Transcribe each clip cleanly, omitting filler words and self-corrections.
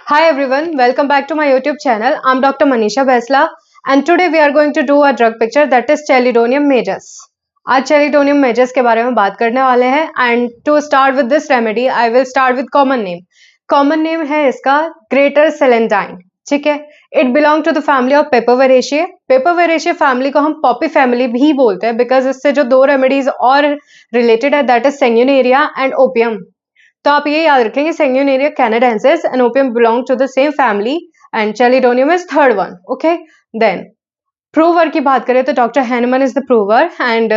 Hi everyone, welcome back to my YouTube channel. I'm Dr. Manisha Besla and today we are going to do a drug picture that is Chelidonium majus. आज Chelidonium majus के बारे में बात करने वाले हैं and to start with this remedy, I will start with common name. Common name है इसका Greater Celandine. ठीक है, it belong to the family of papaveraceae. Papaveraceae family को हम पॉपी फैमिली भी बोलते हैं बिकॉज इससे जो दो रेमेडीज और रिलेटेड है that is sanguinaria and opium. तो आप ये याद रखेंगे sanguinaria canadensis and opium belong to the same family and chelidonium is third one. Okay, then prover की बात करें तो doctor Hahnemann is the prover and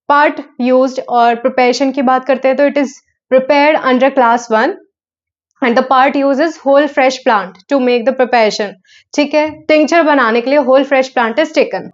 part used और प्रिपरेशन की बात करते हैं तो it is prepared under class 1 and the part uses whole fresh plant to make the preparation. ठीक है, tincture बनाने के लिए whole fresh plant is taken.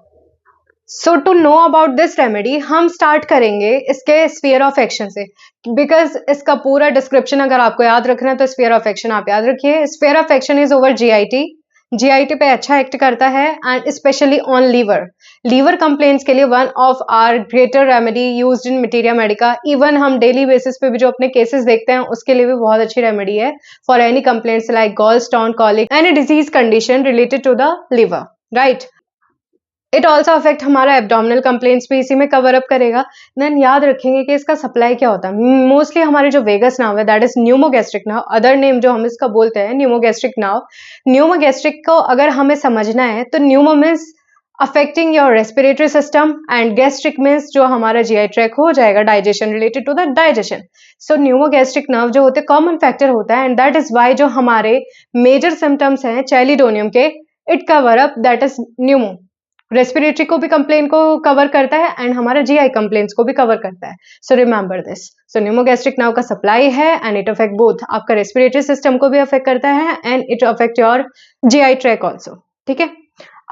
So to know about this remedy हम start करेंगे इसके sphere of action से because इसका पूरा description अगर आपको याद रखना है तो sphere of action आप याद रखिए. Sphere of action is over GIT. GIT पे अच्छा एक्ट करता है and specially on liver. Liver complaints के लिए one of our greater remedy used in materia medica. Even हम डेली बेसिस पे भी जो अपने केसेस देखते हैं उसके लिए भी बहुत अच्छी रेमेडी है for any complaints like gall stone, colic, any disease condition related to the liver, right. It also affect हमारा एब्डोमिनल कंप्लेंट्स भी इसी में कवर अप करेगा. देन याद रखेंगे कि इसका सप्लाई क्या होता है. मोस्टली हमारी जो वेगस नाव है that is pneumogastric nerve. Other name जो हम इसका बोलते हैं न्यूमोगैस्ट्रिक नाव. न्यूमोगैस्ट्रिक को अगर हमें समझना है तो pneumo means affecting your respiratory system and gastric means जो हमारा जीआई ट्रैक हो जाएगा digestion related to the digestion. So pneumogastric nerve जो होते हैं कॉमन फैक्टर होता है एंड दैट इज वाई जो हमारे मेजर सिम्टम्स हैं चेलिडोनियम के it cover up that is Numa. Respiratory को भी कंप्लेन को कवर करता है एंड हमारा जीआई कंप्लेंट्स को भी कवर करता है. So remember this. सो न्यूमोगैस्ट्रिक नाव का सप्लाई है एंड इट अफेक्ट बोथ आपका रेस्पिरेटरी सिस्टम को भी अफेक्ट करता है and it affect your GI tract also. ठीक है,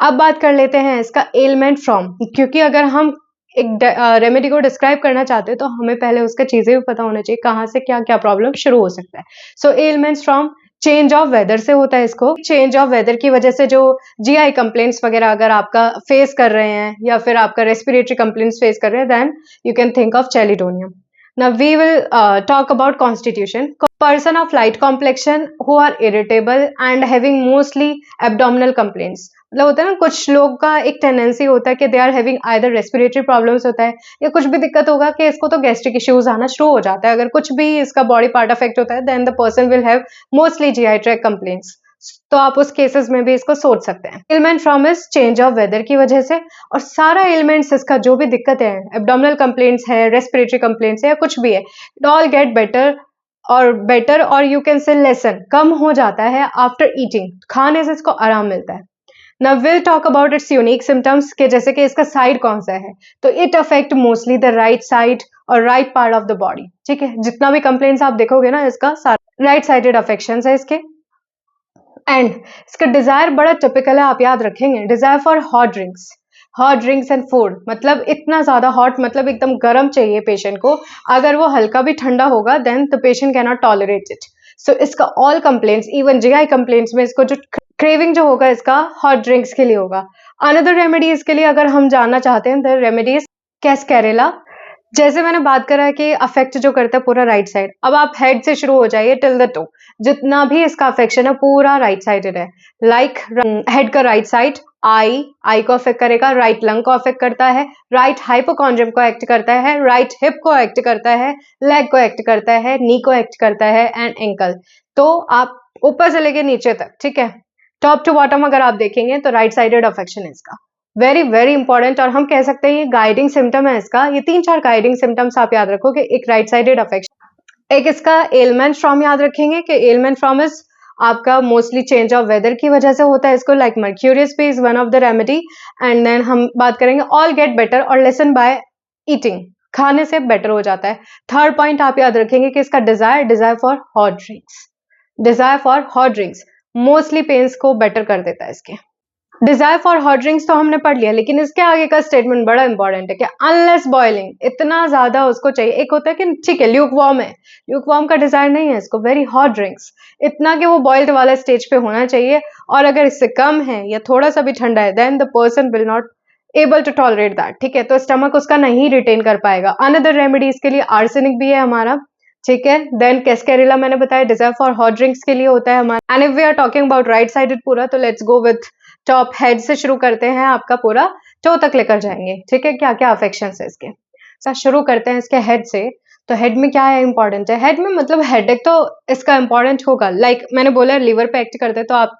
अब बात कर लेते हैं इसका एलिमेंट फ्रॉम, क्योंकि अगर हम एक रेमेडी को डिस्क्राइब करना चाहते हैं तो हमें पहले उसका चीजें भी पता होना चाहिए कहाँ से क्या क्या प्रॉब्लम शुरू हो सकता है. So ailments from change of weather से होता है. इसको चेंज ऑफ वेदर की वजह से जो जीआई कंप्लेंट्स वगैरह अगर आपका फेस कर रहे हैं या फिर आपका रेस्पिरेटरी कंप्लेंट्स फेस कर रहे हैं then you can think of chelidonium. Now we will talk about constitution. Person of light complexion who are irritable and having mostly abdominal complaints. मतलब होता है ना कुछ लोग का एक टेंडेंसी होता है कि they are having either respiratory problems होता है या कुछ भी दिक्कत होगा कि इसको तो गैस्ट्रिक इश्यूज आना शुरू हो जाता है. अगर कुछ भी इसका बॉडी पार्ट अफेक्ट होता है then the person will have mostly GI tract complaints. तो आप उस केसेस में भी इसको सोच सकते हैं. Element from is change of weather की वजह से और सारा एलिमेंट्स इसका जो भी दिक्कत है एब्डोमिनल कंप्लेंट्स है, रेस्पिरेटरी कंप्लेंट्स है या कुछ भी है, इट ऑल गेट बेटर और यू कैन से लेसन कम हो जाता है आफ्टर ईटिंग. खाने से इसको आराम मिलता है. Now we'll talk about its unique symptoms के जैसे कि इसका साइड कौन सा है तो it affect mostly the right side और right part of the body. ठीक है, जितना भी कंप्लेंट्स आप देखोगे ना इसका राइट साइडेड अफेक्शंस है इसके. एंड इसका डिजायर बड़ा टिपिकल है, आप याद रखेंगे. Dzire for hot drinks and food. मतलब इतना ज्यादा हॉट मतलब एकदम गर्म चाहिए पेशेंट को. अगर वो हल्का भी ठंडा होगा then the patient can not tolerate it. So इसका all complaints even GI complaints में इसको जो क्रेविंग जो होगा इसका हॉट ड्रिंक्स के लिए होगा. अनदर रेमेडी इसके लिए अगर हम जानना चाहते हैं द रेमेडी इज कैस्कैरेला. जैसे मैंने बात करा कि अफेक्ट जो करता है पूरा राइट साइड. अब आप हेड से शुरू हो जाइए टिल द टो. जितना भी इसका अफेक्शन है पूरा राइट साइडेड है. लाइक हेड का राइट साइड आई को अफेक्ट करेगा, राइट लंग को अफेक्ट करता है, राइट हाइपोकॉन्ड्रियम को एक्ट करता है, राइट हिप को एक्ट करता है, लेग को एक्ट करता है, नी को एक्ट करता है एंड एंकल. तो आप ऊपर से लेके नीचे तक, ठीक है, टॉप टू बॉटम अगर आप देखेंगे तो राइट साइडेड अफेक्शन है इसका. वेरी वेरी इंपॉर्टेंट और हम कह सकते हैं ये गाइडिंग सिम्टम है इसका. ये 3-4 गाइडिंग सिम्टम्स आप याद रखो कि एक राइट साइडेड अफेक्शन, एक इसका एलिमेंट फ्रॉम याद रखेंगे कि एलिमेंट फ्रॉम इज आपका मोस्टली चेंज ऑफ वेदर की वजह से होता है इसको. लाइक मर्क्यूरियस भी is one of the remedy. And then हम बात करेंगे ऑल गेट बेटर और लेसन बाय ईटिंग. खाने से बेटर हो जाता है. थर्ड पॉइंट आप याद रखेंगे कि इसका desire for hot drinks mostly pains को बेटर कर देता है इसके. डिजायर फॉर हॉट ड्रिंक्स तो हमने पढ़ लिया लेकिन इसके आगे का स्टेटमेंट बड़ा इंपॉर्टेंट है कि अनलेस बॉइलिंग, इतना ज्यादा उसको चाहिए. एक होता है कि ठीक है ल्यूक वार्म है, ल्यूक वार्म का डिजायर नहीं है इसको. वेरी हॉट ड्रिंक्स इतना कि वो बॉइल्ड वाला स्टेज पे होना चाहिए और अगर इससे कम है या थोड़ा सा भी ठंडा है then the person will not able to tolerate that. ठीक है, तो स्टमक उसका नहीं रिटेन कर पाएगा. अनदर रेमेडी इसके लिए आर्सेनिक भी है हमारा. ठीक है। देन कैस्केरिला मैंने बताया डिजर्व फॉर हॉट ड्रिंक्स के लिए होता है हमारा। And if we are talking about right sided पूरा, तो let's go with top head से शुरू करते हैं, आपका पूरा टो तक लेकर जाएंगे, ठीक है। क्या क्या अफेक्शन है इसके, शुरू करते हैं इसके हेड से। तो हेड में क्या है इंपॉर्टेंट है, हेड में मतलब हेडेक तो इसका इंपॉर्टेंट होगा, लाइक मैंने बोला लिवर पे एक्ट करते हैं, तो आप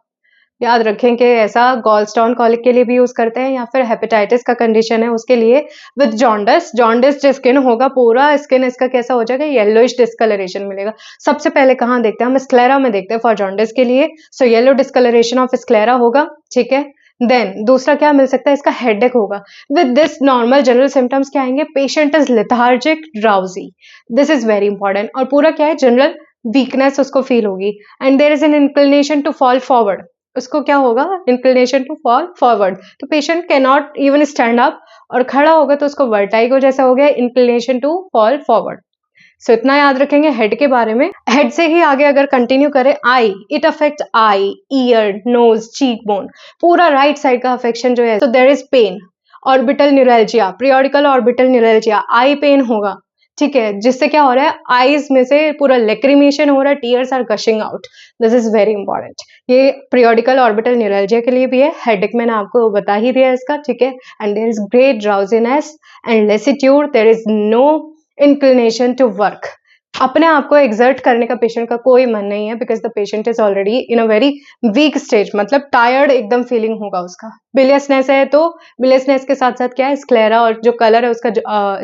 याद रखें कि ऐसा गॉलस्टोन कॉलिक के लिए भी यूज करते हैं, या फिर हेपेटाइटिस का कंडीशन है उसके लिए। विद जॉन्डिस, जॉन्डिस जो स्किन होगा पूरा स्किन इसका कैसा हो जाएगा, येलोइश डिस्कलरेशन मिलेगा। सबसे पहले कहाँ देखते हैं हम, स्क्लेरा में देखते हैं फॉर जॉन्डिस के लिए। So yellow discolouration of sclera होगा, ठीक है। देन दूसरा क्या मिल सकता है, इसका हेडेक होगा। With this normal general symptoms क्या आएंगे, patient is lethargic, drowsy, this is very important. और पूरा क्या है, जनरल वीकनेस उसको फील होगी। And there is an inclination to fall forward, उसको क्या होगा, इंक्लिनेशन टू फॉल फॉरवर्ड। तो patient can not even stand up, और खड़ा होगा तो उसको वर्टाइगो जैसा हो गया, इंक्लिनेशन टू फॉल फॉरवर्ड। सो इतना याद रखेंगे हेड के बारे में। हेड से ही आगे अगर कंटिन्यू करें, eye, it affect eye, ear, nose, cheek bone, पूरा राइट साइड का अफेक्शन जो है। तो there is pain, orbital neuralgia, periodical orbital neuralgia, eye pain होगा, ठीक है। जिससे क्या हो रहा है, आईज में से पूरा लेक्रीमेशन हो रहा है, tears are gushing out, this is very important. ये पीरियोडिकल ऑर्बिटल न्यूरैल्जिया के लिए भी है। हेडेक मैंने आपको बता ही दिया इसका, ठीक है। And there is great drowsiness and lassitude, there is no inclination to work, अपने आप को एक्सर्ट करने का पेशेंट का कोई मन नहीं है, because the patient is already in a very weak stage, मतलब टायर्ड एकदम फीलिंग होगा उसका। बिलियसनेस है तो बिलियसनेस के साथ साथ क्या है, स्क्लेरा, और जो कलर है उसका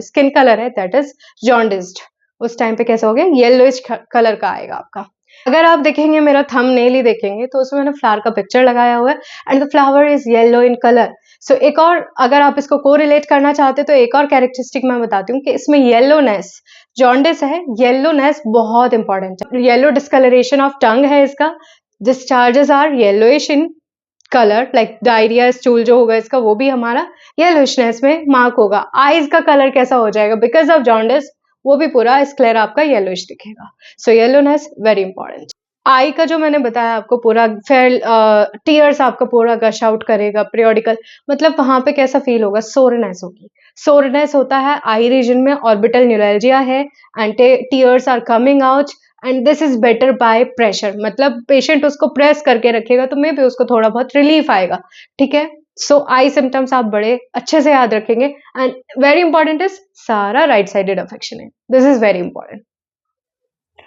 स्किन कलर है दैट इज जॉन्डिस्ड, उस टाइम पे कैसा हो गया, येलोइश कलर का आएगा आपका। अगर आप देखेंगे मेरा थंबनेल ही देखेंगे तो उसमें मैंने फ्लावर का पिक्चर लगाया हुआ है, and the flower is yellow in colour. So एक और अगर आप इसको को रिलेट करना चाहते तो एक और कैरेक्टरिस्टिक मैं बताती हूँ कि इसमें येलोनेस, जॉन्डिस है, येलोनेस बहुत इंपॉर्टेंट है। येलो डिस्कलरेशन ऑफ टंग है इसका, discharges are yellowish in colour, like diarrhoea stool जो होगा इसका वो भी हमारा येलोइशनेस में मार्क होगा। आईज का कलर कैसा हो जाएगा, बिकॉज ऑफ जॉन्डिस वो भी पूरा स्क्लेरा आपका येलोइश दिखेगा। सो येलोनेस वेरी इंपॉर्टेंट। आई का जो मैंने बताया आपको पूरा फेयर, टीयर्स आपका पूरा गश आउट करेगा, पीरियोडिकल, मतलब वहां पे कैसा फील होगा, सोरनेस होगी। सोरनेस होता है आई रीजन में, ऑर्बिटल न्यूरैल्जिया है, and tears are coming out, and this is better by pressure, मतलब पेशेंट उसको प्रेस करके रखेगा तो मे भी उसको थोड़ा बहुत रिलीफ आएगा, ठीक है। सो आई सिम्टम्स आप बड़े अच्छे से याद रखेंगे, एंड वेरी इंपॉर्टेंट इज सारा राइट साइडेड अफेक्शन है, this is very important.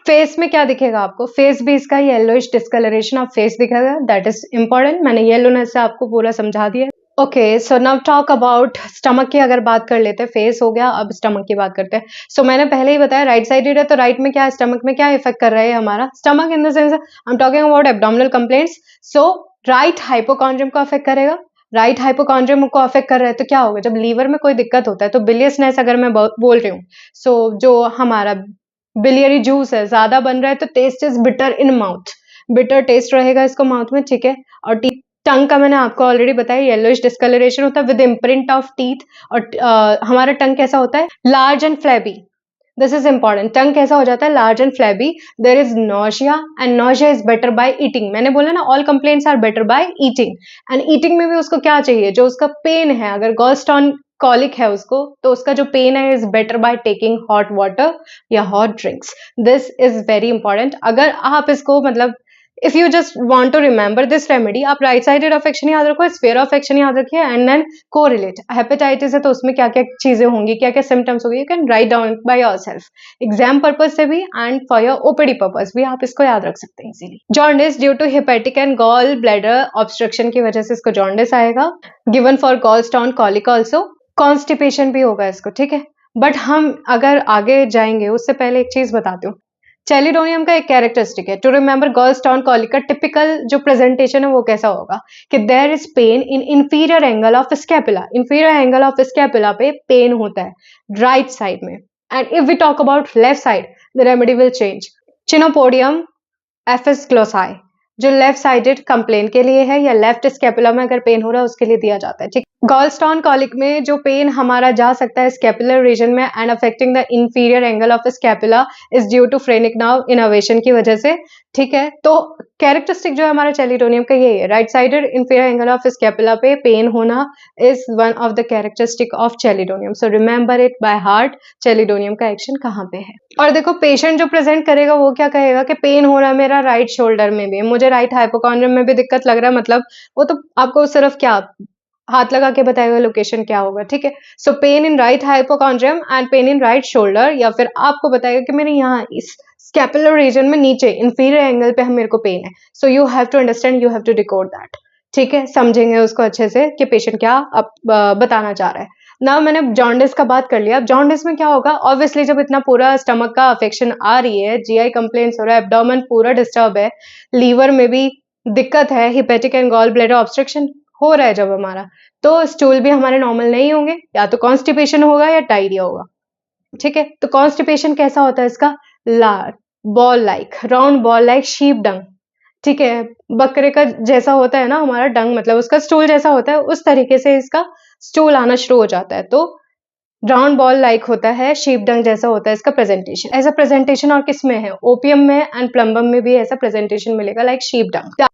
Face में क्या दिखेगा आपको, फेस भी इसका येलोइश डिस्कलरेशन ऑफ फेस दिखेगा, दैट इज इंपॉर्टेंट। मैंने येलोनेस से आपको पूरा समझा दिया। Okay, so now talk about stomach की अगर बात कर लेते हैं, फेस हो गया, अब स्टमक की बात करते हैं। सो मैंने पहले ही बताया राइट साइडेड है, तो राइट में क्या, स्टमक में क्या इफेक्ट कर रहा है हमारा, stomach in the sense I am talking about abdominal complaints. So right hypochondrium को अफेक्ट करेगा, राइट हाइपोकॉन्ड्रियम को अफेक्ट कर रहा है तो क्या होगा, जब लीवर में कोई दिक्कत होता है तो बिलियसनेस अगर मैं बोल रही हूँ, सो जो हमारा बिलियरी जूस है ज्यादा बन रहा है तो taste is bitter in mouth, bitter taste रहेगा इसको माउथ में, ठीक है। और टंग का मैंने आपको ऑलरेडी बताया, येलोइश डिस्कलरेशन होता है विद इम्प्रिंट ऑफ टीथ, और हमारा टंग कैसा होता है, large and flabby, this is important. Tongue कैसा हो जाता है, large and flabby, there is nausea, and nausea is better by eating. मैंने बोला ना all complaints are better by eating, and eating में भी उसको क्या चाहिए, जो उसका पेन है, अगर गॉलस्टोन कॉलिक है उसको, तो उसका जो पेन है is better by taking hot water या hot drinks, this is very important. अगर आप इसको मतलब if you just want to remember this remedy, आप राइट साइडेड अफेक्शन याद रखो, स्फीयर ऑफ एक्शन याद रखिए, एंड देन कोरिलेट। हेपेटाइटिस है तो उसमें क्या क्या चीजें होंगी, क्या क्या सिम्टम्स होंगी, you can write down by yourself, exam purpose से भी and for your OPD purpose भी आप इसको याद रख सकते हैं easily. Jaundice due to hepatic and gall bladder obstruction की वजह से इसको जॉन्डिस आएगा, given for gallstone colic also, constipation भी होगा इसको, ठीक है। बट हम अगर आगे जाएंगे उससे पहले एक चीज बताती हूँ, चेलिडोनियम का एक कैरेक्टरिस्टिक है टू रिमेंबर गॉलस्टोन कॉलिक का टिपिकल जो प्रेजेंटेशन है वो कैसा होगा कि there is pain in inferior angle of scapula, inferior angle of scapula पे पेन होता है राइट साइड में। And if we talk about left side, the remedy will change. Chenopodium aphis glauci जो लेफ्ट साइडेड कंप्लेन के लिए है, या left scapula में अगर पेन हो रहा है उसके लिए दिया जाता है, ठीक। गॉलस्टोन कॉलिक में जो पेन हमारा जा सकता है स्कैपुलर रीजन में and affecting the inferior angle of scapula is due to phrenic nerve innovation की वजह से। ठीक है, तो कैरेक्टरिस्टिक जो है हमारा चेलिडोनियम का यही है, right sided inferior angle of scapula पे पेन होना is one of the characteristic of chelidonium. So remember it by heart, chelidonium का एक्शन कहाँ पे है। और देखो पेशेंट जो प्रेजेंट करेगा वो क्या कहेगा कि पेन हो रहा है मेरा राइट शोल्डर में भी, मुझे राइट हाइपोकॉन्ड्रियम में भी दिक्कत लग रहा है, मतलब वो तो आपको सिर्फ क्या हाथ लगा के बताएगा लोकेशन क्या होगा। ठीक है, so pain in right hypochondrium and pain in right shoulder, या फिर आपको बताएगा कि मेरे यहाँ इस स्कैपुलर रीजन में नीचे इंफीरियर एंगल पे मेरे को पेन है। So you have to understand, you have to decode that. ठीक है, समझेंगे उसको अच्छे से कि पेशेंट क्या बताना चाह रहा है ना। मैंने जॉन्डिस का बात कर लिया। अब जॉन्डिस में क्या होगा, ऑब्वियसली जब इतना पूरा स्टमक का अफेक्शन आ रही है, जीआई कंप्लेंट्स हो रहा है, एब्डोमेन पूरा डिस्टर्ब है, लीवर में भी दिक्कत है, hepatic and gall bladder obstruction हो रहा है जब हमारा, तो स्टूल भी हमारे नॉर्मल नहीं होंगे, या तो कॉन्स्टिपेशन होगा या डायरिया होगा। ठीक है, तो कॉन्स्टिपेशन कैसा होता है इसका, लार ball like, round ball like sheep dung. ठीक है, बकरे का जैसा होता है ना हमारा डंग, मतलब उसका स्टूल जैसा होता है, उस तरीके से इसका स्टूल आना शुरू हो जाता है। तो राउंड बॉल लाइक होता है, शीप डंग जैसा होता है इसका प्रेजेंटेशन। ऐसा प्रेजेंटेशन और किस में है, ओपियम में एंड प्लम्बम में भी ऐसा प्रेजेंटेशन मिलेगा लाइक शीप डंग।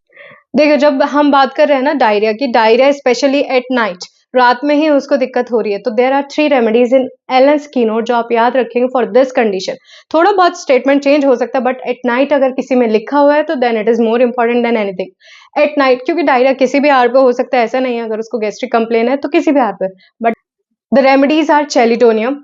देखो जब हम बात कर रहे हैं ना डायरिया की, डायरिया स्पेशली एट नाइट, रात में ही उसको दिक्कत हो रही है, तो there are 3 remedies in Allen's keynote जो आप याद रखेंगे फॉर दिस कंडीशन। थोड़ा बहुत स्टेटमेंट चेंज हो सकता है, बट एट नाइट अगर किसी में लिखा हुआ है तो then it is more important than anything at night, क्योंकि डायरिया किसी भी आर पे हो सकता है, ऐसा नहीं है, अगर उसको गैस्ट्रिक कंप्लेन है तो किसी भी आर पे। But the remedies are chelidonium,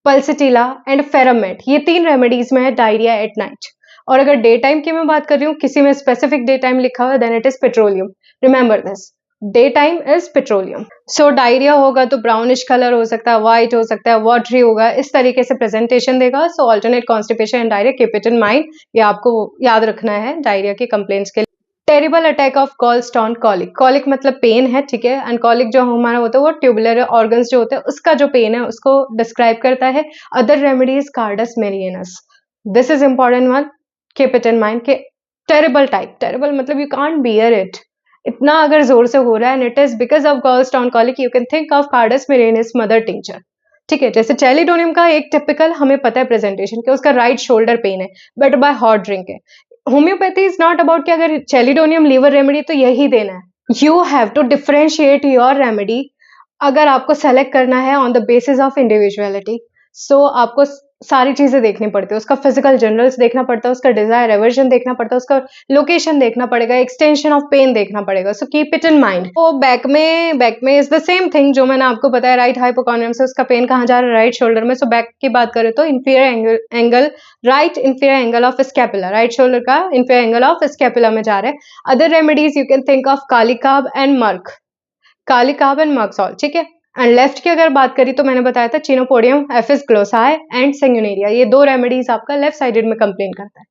pulsatilla and ferrum, ये 3 रेमेडीज में है डायरिया एट नाइट। और अगर डे टाइम की मैं बात कर रही हूँ, किसी में स्पेसिफिक डे टाइम लिखा हुआ है, then it is petroleum. Remember this, day time is petroleum. So diarrhoea होगा तो ब्राउनिश कलर हो सकता है, व्हाइट हो सकता है, वाटरी होगा, इस तरीके से प्रेजेंटेशन देगा। So alternate constipation and diarrhoea, keep it in mind, ये आपको याद रखना है डायरिया की कंप्लेंट्स के लिए। Terrible attack of gallstone colic, colic मतलब पेन है, ठीक है, एंड कॉलिक जो हमारा होता है वो ट्यूबुलर ऑर्गन्स जो होते हैं उसका जो पेन है उसको डिस्क्राइब करता है। Other remedies carduus marianus, this is important one, keep it in mind के टेरिबल टाइप, टेरिबल मतलब यू कांट बियर इट, इतना अगर जोर से हो रहा है, and it is because of gallstone colic, you can think of carduus marianus mother tincture. ठीक है, जैसे चेलिडोनियम का एक टिपिकल हमें पता है प्रेजेंटेशन कि उसका राइट शोल्डर पेन है, बट बाय हॉट ड्रिंक है। होम्योपैथी इज नॉट अबाउट कि अगर चेलिडोनियम लीवर रेमेडी तो यही देना है, you have to differentiate your remedy अगर आपको सेलेक्ट करना है on the basis of individuality. So आपको सारी चीजें देखनी पड़ती है, उसका फिजिकल जनरल्स देखना पड़ता है, उसका डिजायर एवर्जन देखना पड़ता है, उसका लोकेशन देखना पड़ेगा, एक्सटेंशन ऑफ पेन देखना पड़ेगा। So keep it in mind. तो बैक में इज द सेम थिंग जो मैंने आपको बताया, राइट हाइपोकॉन्ड्रियम से उसका पेन कहाँ जा रहा है, राइट शोल्डर में। सो बैक की बात करें तो inferior angle right inferior angle of scapula, right shoulder का इंफीरियर एंगल ऑफ स्कैपुला में जा रहा है। Other remedies you can think of kali carb and merc, kali carb and merc sol. ठीक है, एंड लेफ्ट की अगर बात करी तो मैंने बताया था चिनोपोडियम, एफिस ग्लोसाई एंड सेंगुनेरिया, ये 2 रेमेडीज आपका लेफ्ट साइडेड में कंप्लेन करता है।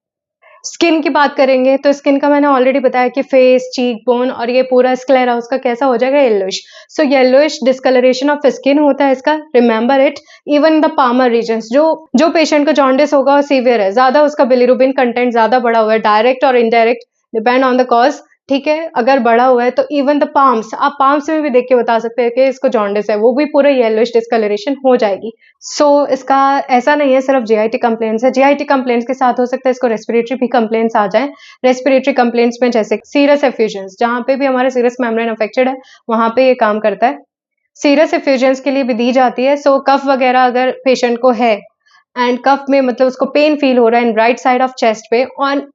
स्किन की बात करेंगे तो स्किन का मैंने ऑलरेडी बताया कि फेस, चीक बोन और ये पूरा स्क्लेरा उसका कैसा हो जाएगा, yellowish. So yellowish discolouration of skin होता है इसका, remember it. Even the palmar regions, जो पेशेंट का जॉन्डिस होगा और सीवियर है, ज्यादा उसका बिलिरुबिन कंटेंट ज्यादा बढ़ा हुआ है, डायरेक्ट और indirect depend on the cause. ठीक है, अगर बढ़ा हुआ है तो इवन द पाम्स, आप पाम्स में भी देख के बता सकते हैं कि इसको जॉन्डिस है, वो भी पूरा येलोइश डिस्कलरेशन हो जाएगी। सो इसका ऐसा नहीं है सिर्फ जीआईटी कंप्लेंट्स है, जीआईटी कंप्लेंट्स के साथ हो सकता है इसको रेस्पिरेटरी भी कंप्लेंट्स आ जाए। रेस्पिरेटरी कंप्लेंट्स में जैसे सीरस एफ्यूजन्स, जहाँ पे भी हमारा सीरस मेम्ब्रेन अफेक्टेड है वहां पे ये काम करता है। सीरस एफ्यूजन्स के लिए भी दी जाती है। सो कफ वगैरह अगर पेशेंट को है एंड कफ में मतलब उसको पेन फील हो रहा है इन राइट साइड ऑफ चेस्ट पे on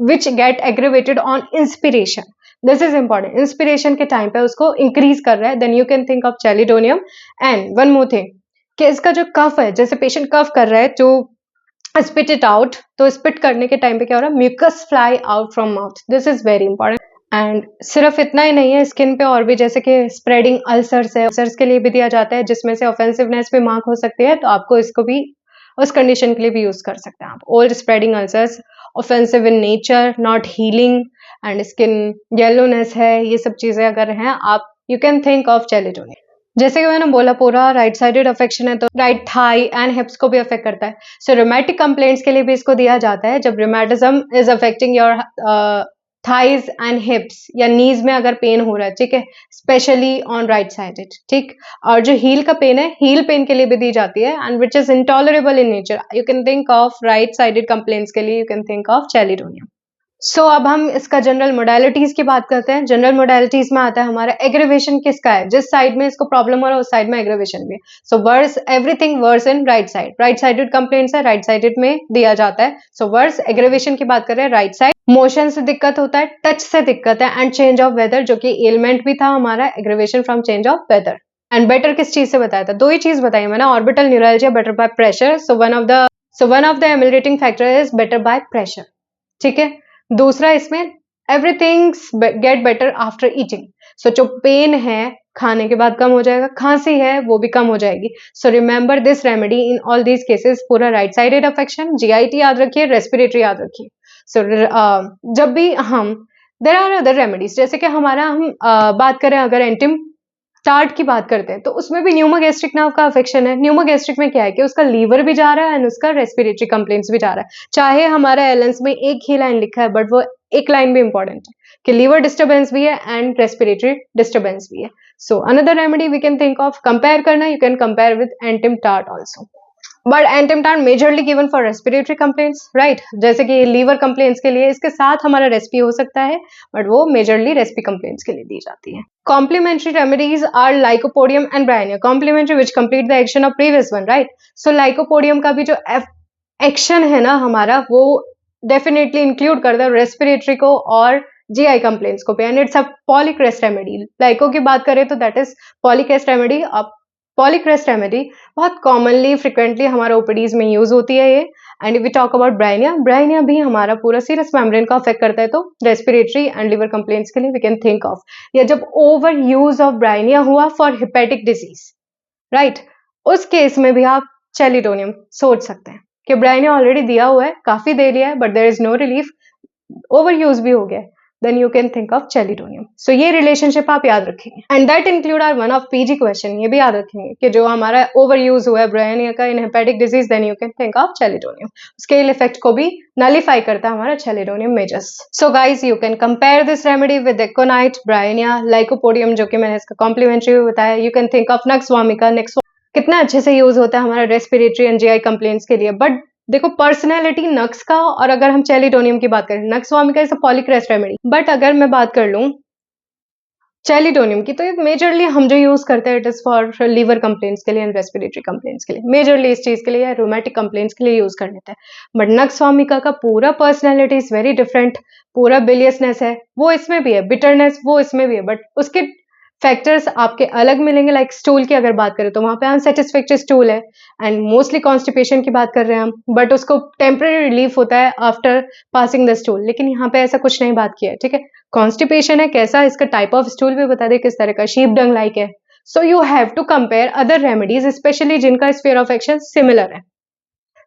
which get aggravated on inspiration, this is important, inspiration के टाइम पे उसको इंक्रीज कर रहा है, then you can think of chelidonium। and one more thing कि इसका जो कफ है, जैसे पेशेंट कफ कर रहा है जो spit it out, तो spit करने के टाइम पे क्या हो रहा है, mucus fly out from mouth, this is very important। And सिर्फ इतना ही नहीं है, स्किन पे और भी जैसे कि स्प्रेडिंग अल्सर्स है, अल्सर्स के लिए भी दिया जाता है जिसमें से ऑफेंसिवनेस भी मार्क हो सकती है, तो आपको इसको भी उस कंडीशन के लिए भी यूज कर सकते हैं आप। Old spreading ulcers, offensive in nature, not healing and skin yellowness है, ये सब चीजें अगर हैं आप, you can think of chelidonium. जैसे कि मैंने बोला पूरा राइट साइडेड अफेक्शन है तो राइट थाई एंड हिप्स को भी अफेक्ट करता है। सो रोमैटिक कंप्लेंट्स के लिए भी इसको दिया जाता है जब rheumatism is affecting your thighs and hips या नीज में अगर पेन हो रहा है, ठीक है, स्पेशली ऑन राइट साइडेड, ठीक। और जो हील का पेन है, हील पेन के लिए भी दी जाती है and which is intolerable in nature, you can think of right sided complaints के लिए you can think of chelidonium. So अब हम इसका जनरल मोडालिटीज की बात करते हैं। जनरल मोडालिटीज में आता है हमारा एग्रेवेशन किसका है, जिस साइड में इसको प्रॉब्लम हो रहा है उस साइड में एग्रेवेशन भी है। So worse, everything worse in right side, right sided complaints है, राइट साइडेड में दिया जाता है। सो वर्स एग्रेवेशन की बात कर रहे हैं राइट साइड। मोशन से दिक्कत होता है, टच से दिक्कत है एंड चेंज ऑफ वेदर, जो कि एलिमेंट भी था हमारा, aggravation from change of weather. And better किस चीज से बताया था, दो ही चीज बताई मैंने, orbital neuralgia, better by pressure. So one of the ameliorating factor is better by pressure, ठीक है। दूसरा इसमें everything get better after eating. So जो पेन है खाने के बाद कम हो जाएगा, खांसी है वो भी कम हो जाएगी। So remember this remedy in all these cases, पूरा राइट साइडेड अफेक्शन, जीआईटी याद रखिए, रेस्पिरेटरी याद रखिए। सो जब भी हम, देर आर अदर रेमेडीज, जैसे कि हमारा हम बात करें अगर एंटिम टार्ट की बात करते हैं तो उसमें भी न्यूमोगैस्ट्रिक नर्व का अफेक्शन है। न्यूमोगैस्ट्रिक में क्या है कि उसका लीवर भी जा रहा है एंड उसका रेस्पिरेटरी कंप्लेंट्स भी जा रहा है। चाहे हमारा एलेंस में एक ही लाइन लिखा है बट वो एक लाइन भी इंपॉर्टेंट है कि लीवर डिस्टर्बेंस भी है एंड रेस्पिरेटरी डिस्टर्बेंस भी है। So another remedy we can think of, compare करना, you can compare with antim tart also, but antim tart majorly given for respiratory complaints, right. जैसे कि लीवर कंप्लेंट्स के लिए इसके साथ हमारा रेस्पी हो सकता है बट वो मेजरली रेस्पी कंप्लेंट्स के लिए दी जाती है। Complementary remedies are lycopodium and bryonia, complementary which complete the action of previous one, right. So lycopodium का भी जो एक्शन है ना हमारा, वो डेफिनेटली इंक्लूड करता है रेस्पिरेटरी को और जीआई कंप्लेंट्स को भी, and it's a polycrest remedy. Lyco की बात करें तो that is polycrest remedy. Polycrest remedy बहुत कॉमनली फ्रिक्वेंटली हमारा ओपीडीज में यूज होती है ये। And if we talk about bryonia, bryonia भी हमारा पूरा सीरस मेम्ब्रेन को अफेक्ट करता है, तो रेस्पिरेटरी एंड लिवर कंप्लेंट्स के लिए वी कैन थिंक ऑफ, या जब ओवर यूज ऑफ ब्रायनिया हुआ फॉर हिपेटिक डिजीज, राइट, उस केस में भी आप चेलिडोनियम सोच सकते हैं कि ब्रायनिया ऑलरेडी दिया हुआ है, काफी दे लिया है but there is no relief, over use भी हो गया, then you can think of chelidonium. So ये relationship आप याद रखेंगे and that include our one of PG question, ये भी याद रखेंगे कि जो हमारा overuse हुआ है ब्रायनिया का in hepatic disease, then you can think of chelidonium. Scale effect को भी nullify करता है हमारा chelidonium majors. So guys, you can compare this remedy with Econite, Bryonia, Lycopodium, जो कि मैंने इसका complementary भी बताया. You can think of Nux vomica. कितना अच्छे से यूज होता है हमारा रेस्पिरेटरी एंड जीआई कंप्लेंट्स के लिए। बट देखो पर्सनैलिटी नक्स का, और अगर हम चेलिडोनियम की बात करें, nux vomica is a polycrest remedy, but अगर मैं बात कर लूं चेलिडोनियम की, तो ये मेजरली हम जो यूज करते हैं it is for liver complaints के लिए एंड रेस्पिरेटरी कंप्लेंट्स के लिए, मेजरली इस चीज के लिए या रोमैटिक कंप्लेंट्स के लिए यूज कर लेते हैं। बट नक्स वामिका का पूरा पर्सनैलिटी इज वेरी डिफरेंट, पूरा बिलियसनेस है वो इसमें भी है, बिटरनेस वो इसमें भी है, बट उसके फैक्टर्स आपके अलग मिलेंगे। लाइक स्टूल की अगर बात करें तो वहां पे अनसेटिस्फैक्टरी स्टूल है एंड मोस्टली कॉन्स्टिपेशन की बात कर रहे हैं हम, बट उसको टेम्पररी रिलीफ होता है आफ्टर पासिंग द स्टूल, लेकिन यहाँ पे ऐसा कुछ नहीं बात किया है, ठीक है। कॉन्स्टिपेशन है कैसा, इसका टाइप ऑफ स्टूल भी बता दे किस तरह का, शीप डंग लाइक है। So you have to compare other remedies specially जिनका स्फीयर ऑफ एक्शन सिमिलर है,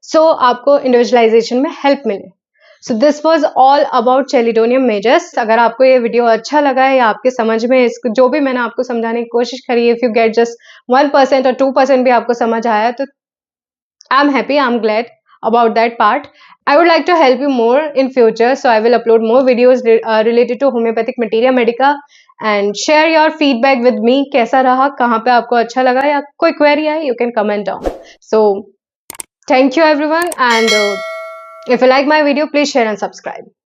सो आपको इंडिविजुअलाइजेशन में हेल्प मिले। So this was all about chelidonium majus. अगर आपको ये वीडियो अच्छा लगा है या आपके समझ में इसको जो भी मैंने आपको समझाने की कोशिश करी, इफ यू गेट जस्ट 1% और 2% भी आपको समझ आया तो I am happy, I am glad about that part. I would like to help you more in future, so I will upload more videos related to homeopathic materia medica and share your feedback with me. कैसा रहा, कहाँ पे आपको अच्छा लगा या कोई query है, you can comment down. So thank you everyone, and if you like my video, please share and subscribe.